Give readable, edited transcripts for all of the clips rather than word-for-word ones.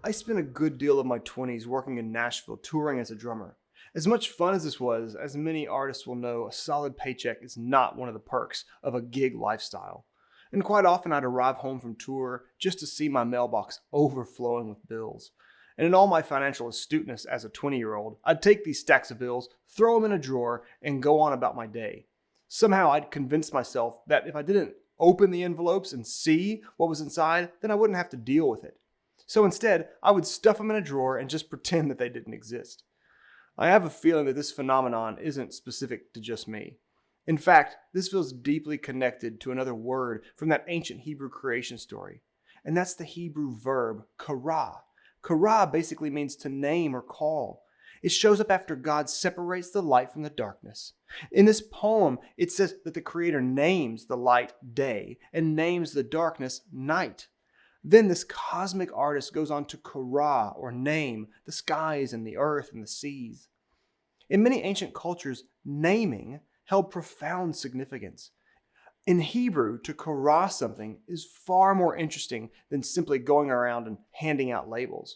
I spent a good deal of my 20s working in Nashville touring as a drummer. As much fun as this was, as many artists will know, a solid paycheck is not one of the perks of a gig lifestyle. And quite often I'd arrive home from tour just to see my mailbox overflowing with bills. And in all my financial astuteness as a 20-year-old, I'd take these stacks of bills, throw them in a drawer, and go on about my day. Somehow I'd convinced myself that if I didn't open the envelopes and see what was inside, then I wouldn't have to deal with it. So instead, I would stuff them in a drawer and just pretend that they didn't exist. I have a feeling that this phenomenon isn't specific to just me. In fact, this feels deeply connected to another word from that ancient Hebrew creation story, and that's the Hebrew verb kara. Kara basically means to name or call. It shows up after God separates the light from the darkness. In this poem, it says that the Creator names the light day and names the darkness night. Then this cosmic artist goes on to kara, or name, the skies and the earth and the seas. In many ancient cultures, naming held profound significance. In Hebrew, to kara something is far more interesting than simply going around and handing out labels.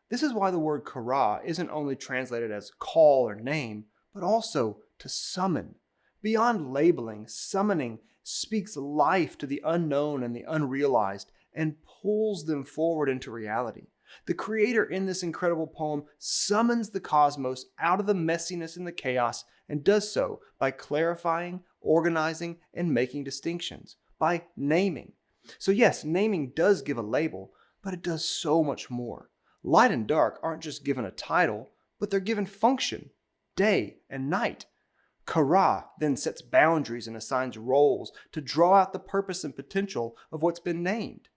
This is why the word kara isn't only translated as call or name, but also to summon. Beyond labeling, summoning speaks life to the unknown and the unrealized, and pulls them forward into reality. The Creator in this incredible poem summons the cosmos out of the messiness and the chaos, and does so by clarifying, organizing, and making distinctions, by naming. So yes, naming does give a label, but it does so much more. Light and dark aren't just given a title, but they're given function, day and night. Kara then sets boundaries and assigns roles to draw out the purpose and potential of what's been named.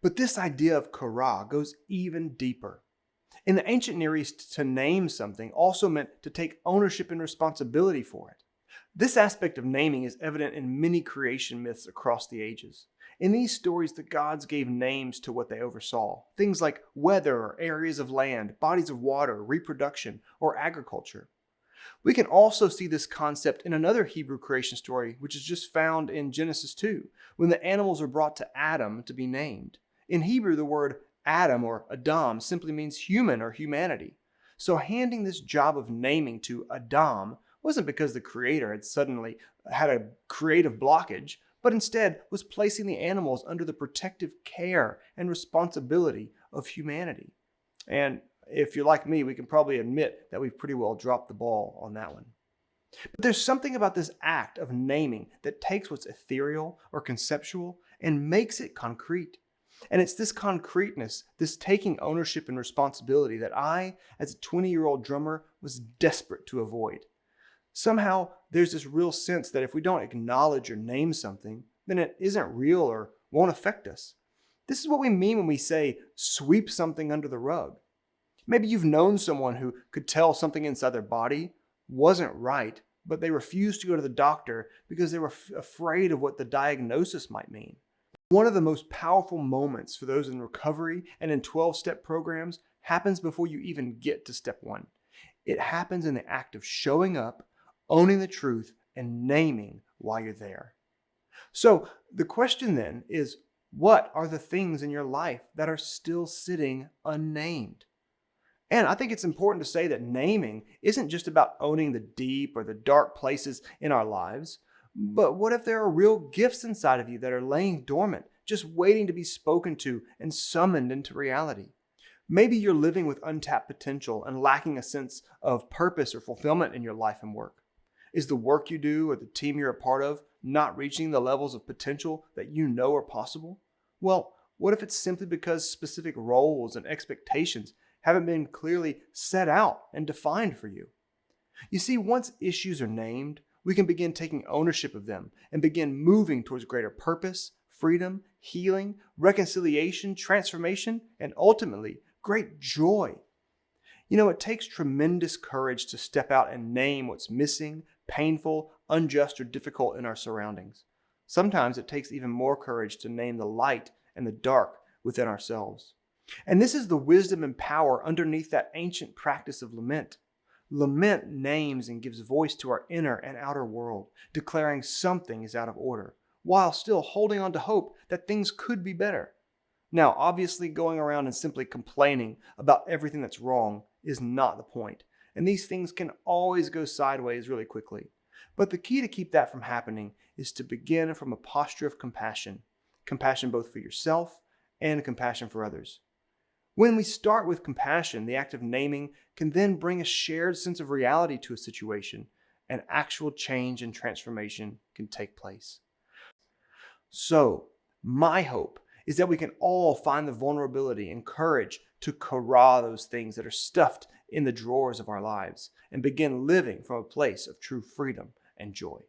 But this idea of kara goes even deeper. In the ancient Near East, to name something also meant to take ownership and responsibility for it. This aspect of naming is evident in many creation myths across the ages. In these stories, the gods gave names to what they oversaw, things like weather or areas of land, bodies of water, reproduction, or agriculture. We can also see this concept in another Hebrew creation story, which is just found in Genesis 2, when the animals are brought to Adam to be named. In Hebrew, the word Adam or Adam simply means human or humanity. So handing this job of naming to Adam wasn't because the Creator had suddenly had a creative blockage, but instead was placing the animals under the protective care and responsibility of humanity. And if you're like me, we can probably admit that we've pretty well dropped the ball on that one. But there's something about this act of naming that takes what's ethereal or conceptual and makes it concrete. And it's this concreteness, this taking ownership and responsibility that I, as a 20-year-old drummer, was desperate to avoid. Somehow, there's this real sense that if we don't acknowledge or name something, then it isn't real or won't affect us. This is what we mean when we say, sweep something under the rug. Maybe you've known someone who could tell something inside their body wasn't right, but they refused to go to the doctor because they were afraid of what the diagnosis might mean. One of the most powerful moments for those in recovery and in 12-step programs happens before you even get to step 1. It happens in the act of showing up, owning the truth, and naming why you're there. So the question then is, what are the things in your life that are still sitting unnamed? And I think it's important to say that naming isn't just about owning the deep or the dark places in our lives, but what if there are real gifts inside of you that are laying dormant, just waiting to be spoken to and summoned into reality? Maybe you're living with untapped potential and lacking a sense of purpose or fulfillment in your life and work. Is the work you do or the team you're a part of not reaching the levels of potential that you know are possible? Well, what if it's simply because specific roles and expectations haven't been clearly set out and defined for you? You see, once issues are named, we can begin taking ownership of them and begin moving towards greater purpose, freedom, healing, reconciliation, transformation, and ultimately, great joy. You know, it takes tremendous courage to step out and name what's missing, painful, unjust, or difficult in our surroundings. Sometimes it takes even more courage to name the light and the dark within ourselves. And this is the wisdom and power underneath that ancient practice of lament. Lament names and gives voice to our inner and outer world, declaring something is out of order, while still holding on to hope that things could be better. Now, obviously, going around and simply complaining about everything that's wrong is not the point, and these things can always go sideways really quickly. But the key to keep that from happening is to begin from a posture of compassion, compassion both for yourself and compassion for others. When we start with compassion, the act of naming can then bring a shared sense of reality to a situation, and actual change and transformation can take place. So, my hope is that we can all find the vulnerability and courage to corral those things that are stuffed in the drawers of our lives and begin living from a place of true freedom and joy.